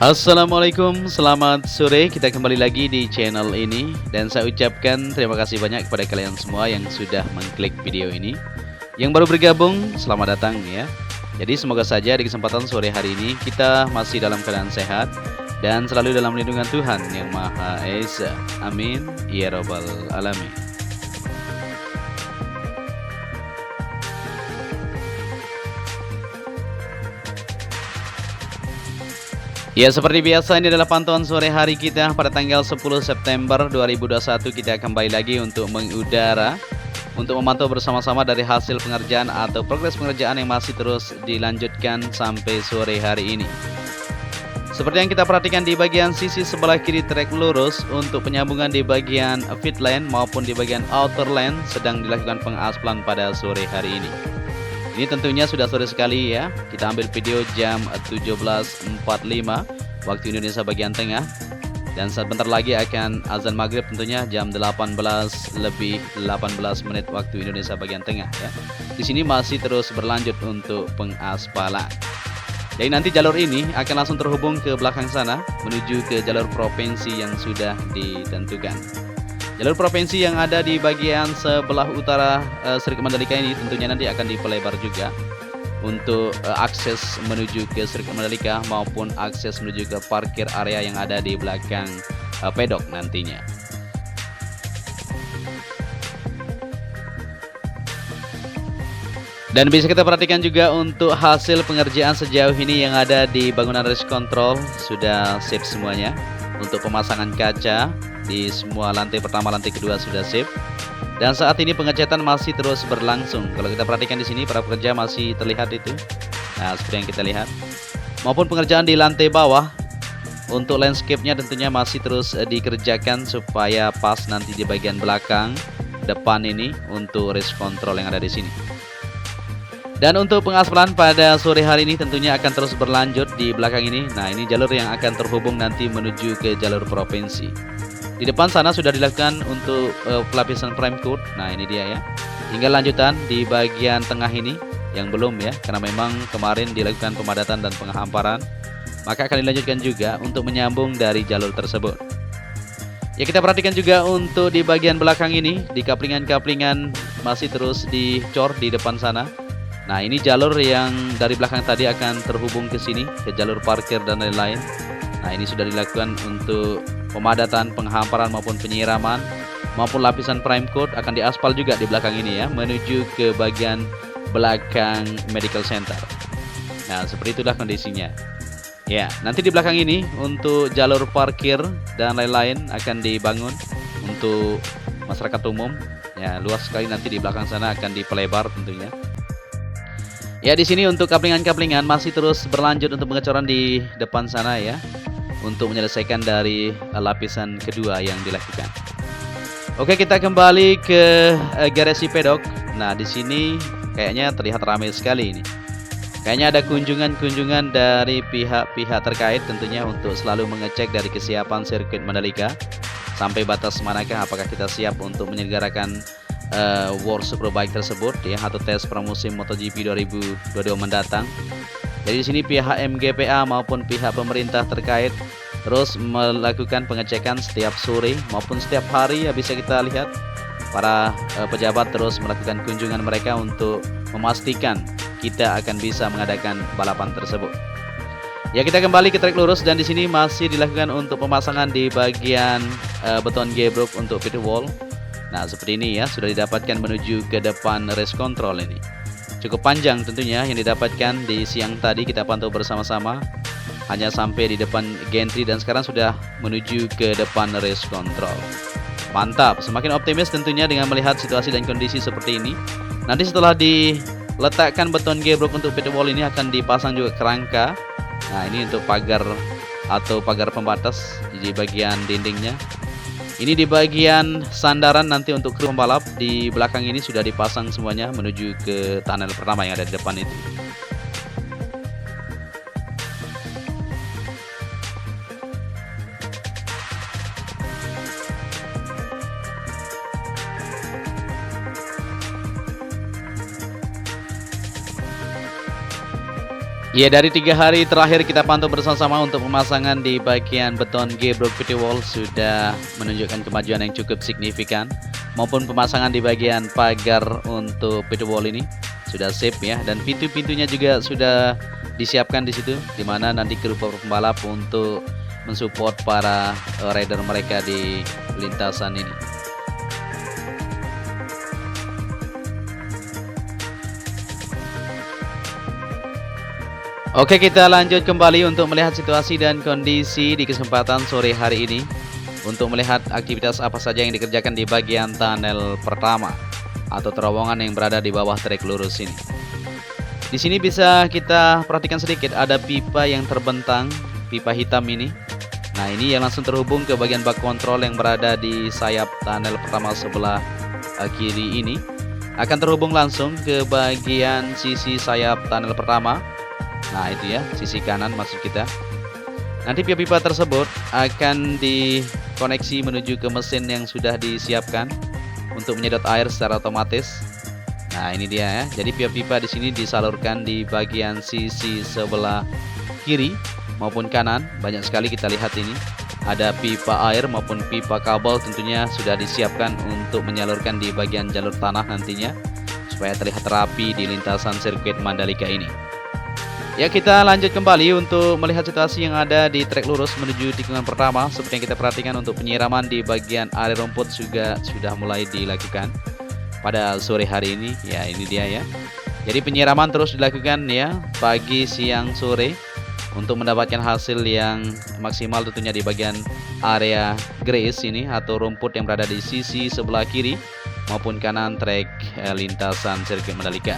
Assalamualaikum, selamat sore. Kita kembali lagi di channel ini dan saya ucapkan terima kasih banyak kepada kalian semua yang sudah mengklik video ini. Yang baru bergabung, selamat datang ya. Jadi semoga saja di kesempatan sore hari ini kita masih dalam keadaan sehat dan selalu dalam lindungan Tuhan yang Maha Esa. Amin ya rabbal alamin. Ya, seperti biasa ini adalah pantauan sore hari kita pada tanggal 10 September 2021. Kita kembali lagi untuk mengudara, untuk memantau bersama-sama dari hasil pengerjaan atau progres pengerjaan yang masih terus dilanjutkan sampai sore hari ini. Seperti yang kita perhatikan di bagian sisi sebelah kiri trek lurus untuk penyambungan di bagian pit lane maupun di bagian outer lane sedang dilakukan pengaspalan pada sore hari ini. Ini tentunya sudah sore sekali ya. Kita ambil video jam 17.45 waktu Indonesia bagian tengah. Dan sebentar lagi akan azan maghrib tentunya jam 18 lebih 18 menit waktu Indonesia bagian tengah ya. Di sini masih terus berlanjut untuk pengaspalan. Jadi nanti jalur ini akan langsung terhubung ke belakang sana menuju ke jalur provinsi yang sudah ditentukan. Jalur provinsi yang ada di bagian sebelah utara sirkuit Mandalika ini tentunya nanti akan diperlebar juga untuk akses menuju ke sirkuit Mandalika maupun akses menuju ke parkir area yang ada di belakang pedok nantinya. Dan bisa kita perhatikan juga untuk hasil pengerjaan sejauh ini yang ada di bangunan race control sudah sip semuanya. Untuk pemasangan kaca di semua lantai pertama, lantai kedua sudah sip. Dan saat ini pengecatan masih terus berlangsung. Kalau kita perhatikan di sini para pekerja masih terlihat itu. Nah, seperti yang kita lihat. Maupun pengerjaan di lantai bawah untuk landscape-nya tentunya masih terus dikerjakan supaya pas nanti di bagian belakang depan ini untuk race control yang ada di sini. Dan untuk pengaspalan pada sore hari ini tentunya akan terus berlanjut di belakang ini. Nah, ini jalur yang akan terhubung nanti menuju ke jalur provinsi. Di depan sana sudah dilakukan untuk pelapisan prime coat. Nah, ini dia ya. Hingga lanjutan di bagian tengah ini yang belum ya, karena memang kemarin dilakukan pemadatan dan penghamparan. Maka akan dilanjutkan juga untuk menyambung dari jalur tersebut. Ya, kita perhatikan juga untuk di bagian belakang ini, di kaplingan-kaplingan masih terus dicor di depan sana. Nah, ini jalur yang dari belakang tadi akan terhubung ke sini, ke jalur parkir dan lain-lain. Nah, ini sudah dilakukan untuk pemadatan, penghamparan maupun penyiraman, maupun lapisan prime coat akan diaspal juga di belakang ini ya, menuju ke bagian belakang medical center. Nah, seperti itulah kondisinya. Ya, nanti di belakang ini untuk jalur parkir dan lain-lain akan dibangun untuk masyarakat umum. Ya, luas sekali nanti di belakang sana akan dipelebar tentunya. Ya, di sini untuk kaplingan-kaplingan masih terus berlanjut untuk pengecoran di depan sana ya, untuk menyelesaikan dari lapisan kedua yang dilakukan. Oke, kita kembali ke garasi pedok. Nah, di sini kayaknya terlihat ramai sekali ini. Kayaknya ada kunjungan-kunjungan dari pihak-pihak terkait tentunya untuk selalu mengecek dari kesiapan sirkuit Mandalika sampai batas manakah apakah kita siap untuk menyelenggarakan World Superbike tersebut ya, atau tes pramusim MotoGP 2022 mendatang. Jadi di sini pihak MGPA maupun pihak pemerintah terkait terus melakukan pengecekan setiap sore maupun setiap hari ya, bisa kita lihat para pejabat terus melakukan kunjungan mereka untuk memastikan kita akan bisa mengadakan balapan tersebut. Ya, kita kembali ke trek lurus dan di sini masih dilakukan untuk pemasangan di bagian beton gebrok untuk pit wall. Nah, seperti ini ya, sudah didapatkan menuju ke depan race control ini. Cukup panjang tentunya yang didapatkan di siang tadi, kita pantau bersama-sama. Hanya sampai di depan gantry dan sekarang sudah menuju ke depan race control. Mantap, semakin optimis tentunya dengan melihat situasi dan kondisi seperti ini. Nanti setelah diletakkan beton gebrok untuk pit wall ini akan dipasang juga kerangka. Nah, ini untuk pagar atau pagar pembatas di bagian dindingnya. Ini di bagian sandaran nanti untuk kru pembalap di belakang ini sudah dipasang semuanya menuju ke tunnel pertama yang ada di depan itu. Ya, dari 3 hari terakhir kita pantau bersama-sama untuk pemasangan di bagian beton gebrok PT wall sudah menunjukkan kemajuan yang cukup signifikan, maupun pemasangan di bagian pagar untuk PT wall ini sudah sip ya, dan pintu-pintunya juga sudah disiapkan di situ, di mana nanti kru pembalap untuk mensupport para rider mereka di lintasan ini. Oke, kita lanjut kembali untuk melihat situasi dan kondisi di kesempatan sore hari ini untuk melihat aktivitas apa saja yang dikerjakan di bagian tunnel pertama atau terowongan yang berada di bawah trek lurus ini. Di sini bisa kita perhatikan sedikit, ada pipa yang terbentang, pipa hitam ini. Nah, ini yang langsung terhubung ke bagian bak kontrol yang berada di sayap tunnel pertama sebelah kiri ini. Akan terhubung langsung ke bagian sisi sayap tunnel pertama. Nah, itu ya, sisi kanan maksud kita. Nanti pipa-pipa tersebut akan dikoneksi menuju ke mesin yang sudah disiapkan untuk menyedot air secara otomatis. Nah, ini dia ya. Jadi pipa-pipa di sini disalurkan di bagian sisi sebelah kiri maupun kanan. Banyak sekali kita lihat ini. Ada pipa air maupun pipa kabel tentunya sudah disiapkan untuk menyalurkan di bagian jalur tanah nantinya supaya terlihat rapi di lintasan sirkuit Mandalika ini. Ya, kita lanjut kembali untuk melihat situasi yang ada di trek lurus menuju tikungan pertama. Seperti yang kita perhatikan, untuk penyiraman di bagian area rumput juga sudah mulai dilakukan pada sore hari ini. Ya, ini dia ya. Jadi penyiraman terus dilakukan ya, pagi, siang, sore, untuk mendapatkan hasil yang maksimal tentunya di bagian area grass ini atau rumput yang berada di sisi sebelah kiri maupun kanan trek lintasan sirkuit Mandalika.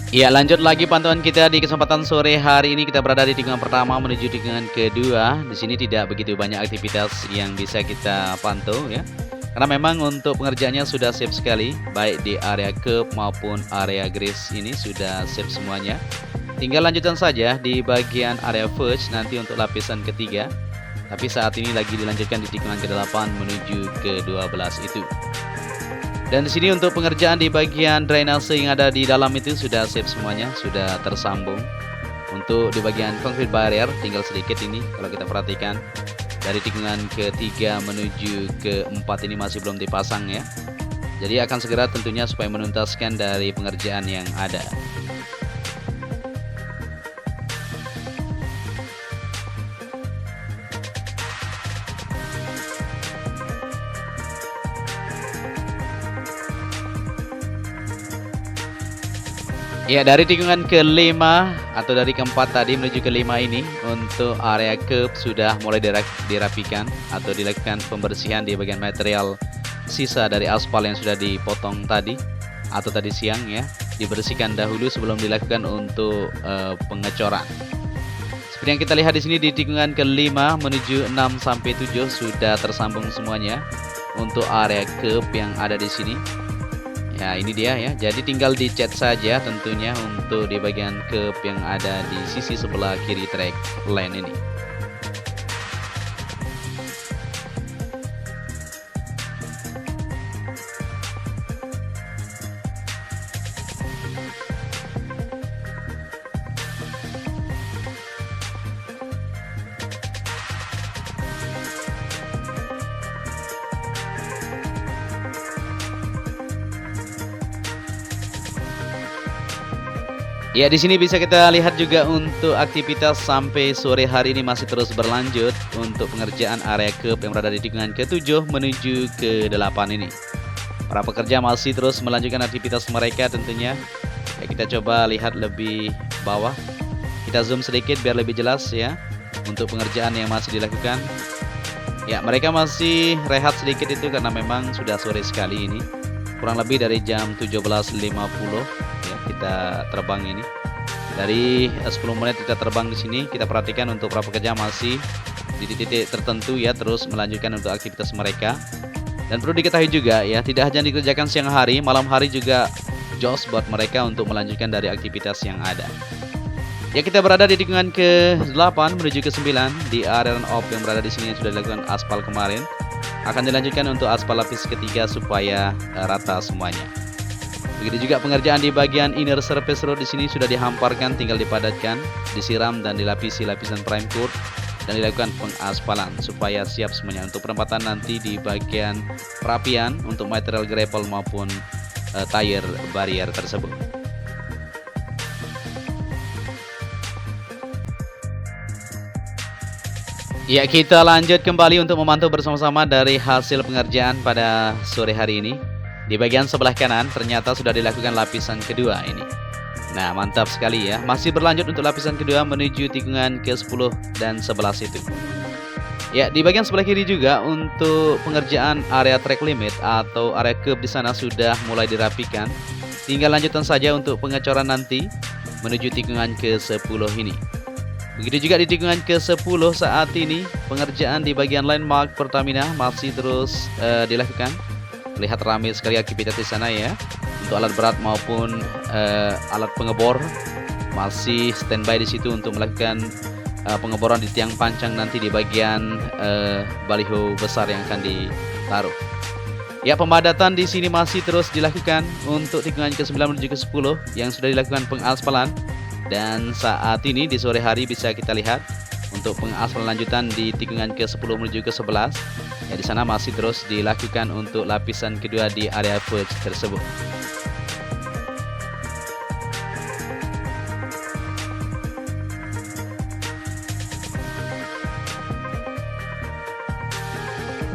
Ya, lanjut lagi pantauan kita di kesempatan sore hari ini. Kita berada di tikungan pertama menuju tikungan kedua. Di sini tidak begitu banyak aktivitas yang bisa kita pantau ya, karena memang untuk pengerjaannya sudah siap sekali, baik di area curb maupun area grass ini sudah siap semuanya. Tinggal lanjutan saja di bagian area verge nanti untuk lapisan ketiga. Tapi saat ini lagi dilanjutkan di tikungan ke-8 menuju ke-12 itu. Dan di sini untuk pengerjaan di bagian drainase yang ada di dalam itu sudah siap semuanya, sudah tersambung. Untuk di bagian concrete barrier tinggal sedikit ini kalau kita perhatikan. Dari tikungan ke-3 menuju ke-4 ini masih belum dipasang ya. Jadi akan segera tentunya supaya menuntaskan dari pengerjaan yang ada. Ya, dari tikungan ke-5 atau dari ke-4 tadi menuju ke-5 ini untuk area curb sudah mulai dirapikan atau dilakukan pembersihan di bagian material sisa dari aspal yang sudah dipotong tadi atau tadi siang ya, dibersihkan dahulu sebelum dilakukan untuk pengecoran. Seperti yang kita lihat di sini di tikungan ke-5 menuju 6 sampai 7 sudah tersambung semuanya untuk area curb yang ada di sini. Ya, ini dia ya. Jadi tinggal dicat saja tentunya untuk di bagian curb yang ada di sisi sebelah kiri track lane ini. Ya, di sini bisa kita lihat juga untuk aktivitas sampai sore hari ini masih terus berlanjut untuk pengerjaan area curb yang berada di tikungan ke-7 menuju ke-8 ini. Para pekerja masih terus melanjutkan aktivitas mereka tentunya. Ya, kita coba lihat lebih bawah. Kita zoom sedikit biar lebih jelas ya untuk pengerjaan yang masih dilakukan. Ya, mereka masih rehat sedikit itu karena memang sudah sore sekali ini. Kurang lebih dari jam 17.50 ya kita terbang ini. Dari 10 menit kita terbang di sini. Kita perhatikan untuk para pekerja masih di titik tertentu ya, terus melanjutkan untuk aktivitas mereka. Dan perlu diketahui juga ya, tidak hanya dikerjakan siang hari, malam hari juga jos buat mereka untuk melanjutkan dari aktivitas yang ada. Ya, kita berada di tikungan ke-8 menuju ke-9 di area run off yang berada di sini yang sudah dilakukan aspal kemarin. akan dilanjutkan untuk aspal lapis ketiga supaya rata semuanya. Begitu juga pengerjaan di bagian inner surface road di sini sudah dihamparkan, tinggal dipadatkan, disiram dan dilapisi lapisan prime coat dan dilakukan pengaspalan supaya siap semuanya untuk penempatan nanti di bagian perapian untuk material gravel maupun tire barrier tersebut. Ya, kita lanjut kembali untuk memantau bersama-sama dari hasil pengerjaan pada sore hari ini. Di bagian sebelah kanan ternyata sudah dilakukan lapisan kedua ini. Nah, mantap sekali ya. Masih berlanjut untuk lapisan kedua menuju tikungan ke-10 dan 11 itu. Ya, di bagian sebelah kiri juga untuk pengerjaan area track limit atau area curb di sana sudah mulai dirapikan. Tinggal lanjutan saja untuk pengecoran nanti menuju tikungan ke-10 ini. Begitu juga di tikungan ke-10 saat ini pengerjaan di bagian landmark Pertamina masih terus dilakukan. Lihat ramai sekali aktivitas di sana ya. Untuk alat berat maupun alat pengebor masih standby di situ untuk melakukan pengeboran di tiang pancang nanti di bagian baliho besar yang akan ditaruh. Ya, pemadatan di sini masih terus dilakukan untuk tikungan ke-9 menuju ke-10 yang sudah dilakukan pengaspalan. Dan saat ini di sore hari bisa kita lihat untuk pengaspalan lanjutan di tikungan ke-10 menuju ke-11. Ya, di sana masih terus dilakukan untuk lapisan kedua di area verge tersebut.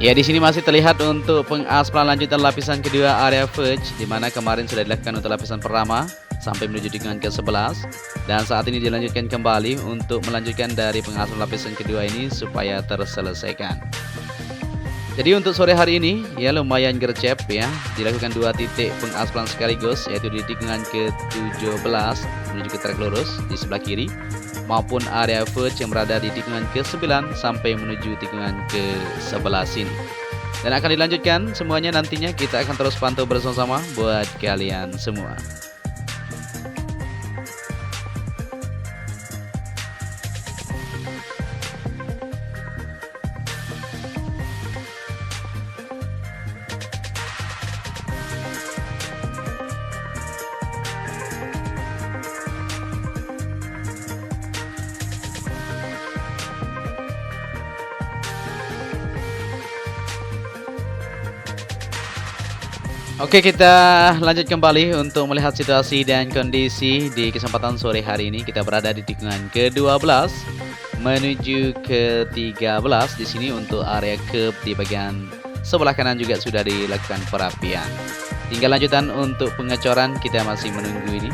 Ya, di sini masih terlihat untuk pengaspalan lanjutan lapisan kedua area verge, di mana kemarin sudah dilakukan untuk lapisan pertama sampai menuju tikungan ke-11, dan saat ini dilanjutkan kembali untuk melanjutkan dari pengaspalan lapisan kedua ini supaya terselesaikan. Jadi untuk sore hari ini ya lumayan gercep ya, dilakukan 2 titik pengaspalan sekaligus, yaitu di tikungan ke-17 menuju ke trek lurus di sebelah kiri maupun area verge yang berada di tikungan ke-9 sampai menuju tikungan ke-11 ini. Dan akan dilanjutkan semuanya nantinya, kita akan terus pantau bersama-sama buat kalian semua. Oke, kita lanjut kembali untuk melihat situasi dan kondisi di kesempatan sore hari ini. Kita berada di tikungan ke-12 menuju ke-13. Di sini untuk area curb di bagian sebelah kanan juga sudah dilakukan perapian. Tinggal lanjutan untuk pengecoran, kita masih menunggu ini.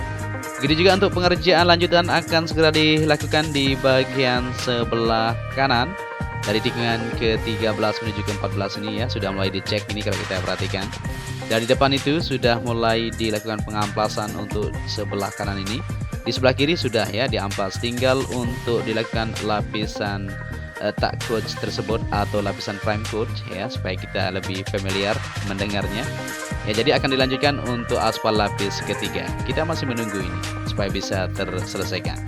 Begitu juga untuk pengerjaan lanjutan akan segera dilakukan di bagian sebelah kanan dari tikungan ke-13 menuju ke-14 ini ya, sudah mulai dicek ini kalau kita perhatikan. Dari depan itu sudah mulai dilakukan pengamplasan untuk sebelah kanan ini. Di sebelah kiri sudah ya diamplas, tinggal untuk dilakukan lapisan tak coach tersebut atau lapisan prime coat ya, supaya kita lebih familiar mendengarnya. Ya, jadi akan dilanjutkan untuk aspal lapis ketiga. Kita masih menunggu ini supaya bisa terselesaikan.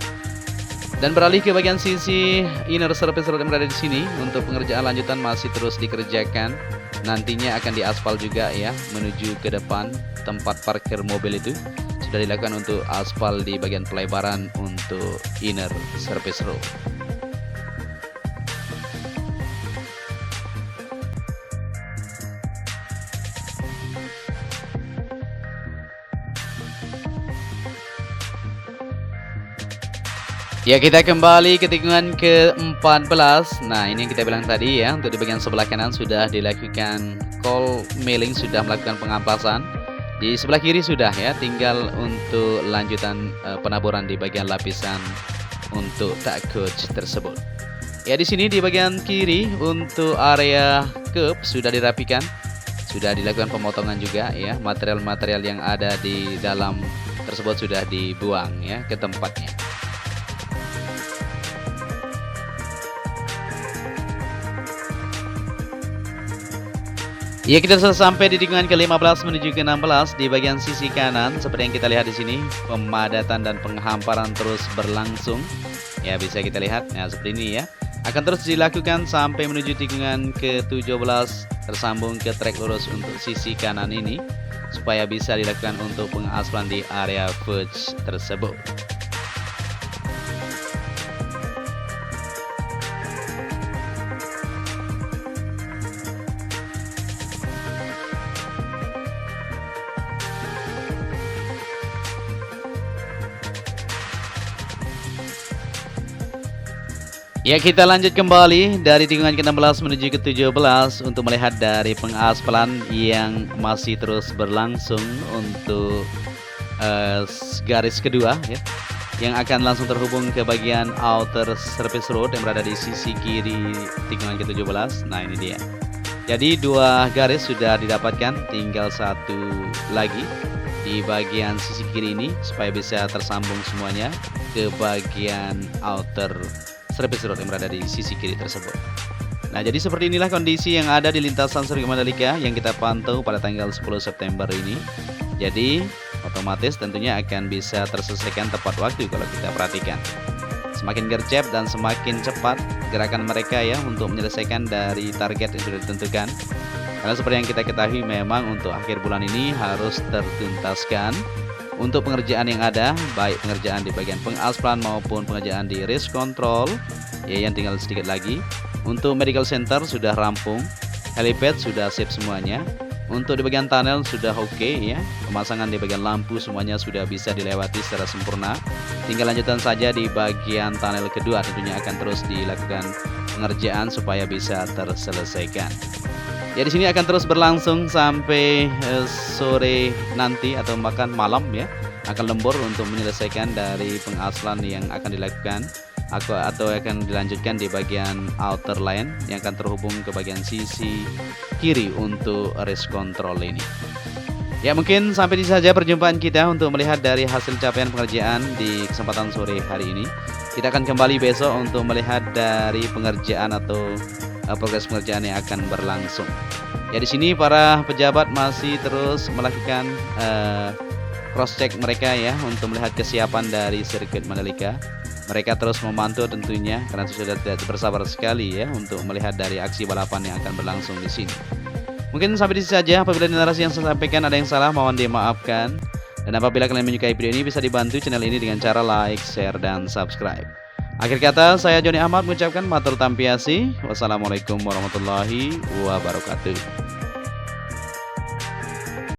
Dan beralih ke bagian sisi inner surface road yang berada di sini, untuk pengerjaan lanjutan masih terus dikerjakan. Nantinya akan diaspal juga ya menuju ke depan tempat parkir mobil itu. Sudah dilakukan untuk aspal di bagian pelebaran untuk inner surface road. Ya, kita kembali ke tikungan ke-14. Nah, ini yang kita bilang tadi ya, untuk di bagian sebelah kanan sudah dilakukan coal milling, sudah melakukan pengamplasan. Di sebelah kiri sudah ya, tinggal untuk lanjutan penaburan di bagian lapisan untuk tak coach tersebut. Ya, di sini di bagian kiri untuk area curb sudah dirapikan. Sudah dilakukan pemotongan juga ya, material-material yang ada di dalam tersebut sudah dibuang ya ke tempatnya. Ya, kita sudah sampai di tikungan ke-15 menuju ke-16 di bagian sisi kanan. Seperti yang kita lihat di sini, pemadatan dan penghamparan terus berlangsung. Ya, bisa kita lihat. Nah, seperti ini ya. Akan terus dilakukan sampai menuju tikungan ke-17 tersambung ke trek lurus untuk sisi kanan ini, supaya bisa dilakukan untuk pengaspalan di area verge tersebut. Ya, kita lanjut kembali dari tikungan ke-16 menuju ke-17 untuk melihat dari pengaspalan yang masih terus berlangsung untuk garis kedua ya, yang akan langsung terhubung ke bagian outer surface road yang berada di sisi kiri tikungan ke-17. Nah, ini dia. Jadi dua garis sudah didapatkan, tinggal satu lagi di bagian sisi kiri ini supaya bisa tersambung semuanya ke bagian outer surface road yang berada di sisi kiri tersebut. Nah, jadi seperti inilah kondisi yang ada di lintasan sirkuit Mandalika yang kita pantau pada tanggal 10 September ini. Jadi otomatis tentunya akan bisa terselesaikan tepat waktu kalau kita perhatikan. Semakin gercep dan semakin cepat gerakan mereka ya untuk menyelesaikan dari target yang sudah ditentukan. Karena seperti yang kita ketahui memang untuk akhir bulan ini harus tertuntaskan untuk pengerjaan yang ada, baik pengerjaan di bagian pengaspalan maupun pengerjaan di race control ya, yang tinggal sedikit lagi. Untuk medical center sudah rampung, helipad sudah siap semuanya. Untuk di bagian tunnel sudah oke ya, pemasangan di bagian lampu semuanya sudah bisa dilewati secara sempurna. Tinggal lanjutan saja di bagian tunnel kedua, tentunya akan terus dilakukan pengerjaan supaya bisa terselesaikan. Ya, di sini akan terus berlangsung sampai sore nanti atau bahkan malam ya, akan lembur untuk menyelesaikan dari pengaspalan yang akan dilakukan atau akan dilanjutkan di bagian outer line yang akan terhubung ke bagian sisi kiri untuk race control ini. Ya, mungkin sampai di saja perjumpaan kita untuk melihat dari hasil capaian pengerjaan di kesempatan sore hari ini. Kita akan kembali besok untuk melihat dari pengerjaan atau progres pengerjaan yang akan berlangsung. Ya, di sini para pejabat masih terus melakukan cross check mereka ya untuk melihat kesiapan dari sirkuit Mandalika. Mereka terus memantau tentunya karena sudah tidak bersabar sekali ya untuk melihat dari aksi balapan yang akan berlangsung di sini. Mungkin sampai di sini saja. Apabila narasi yang saya sampaikan ada yang salah, mohon dimaafkan. Dan apabila kalian menyukai video ini, bisa dibantu channel ini dengan cara like, share, dan subscribe. Akhir kata, saya Joni Ahmad mengucapkan matur tampiasi. Wassalamualaikum warahmatullahi wabarakatuh.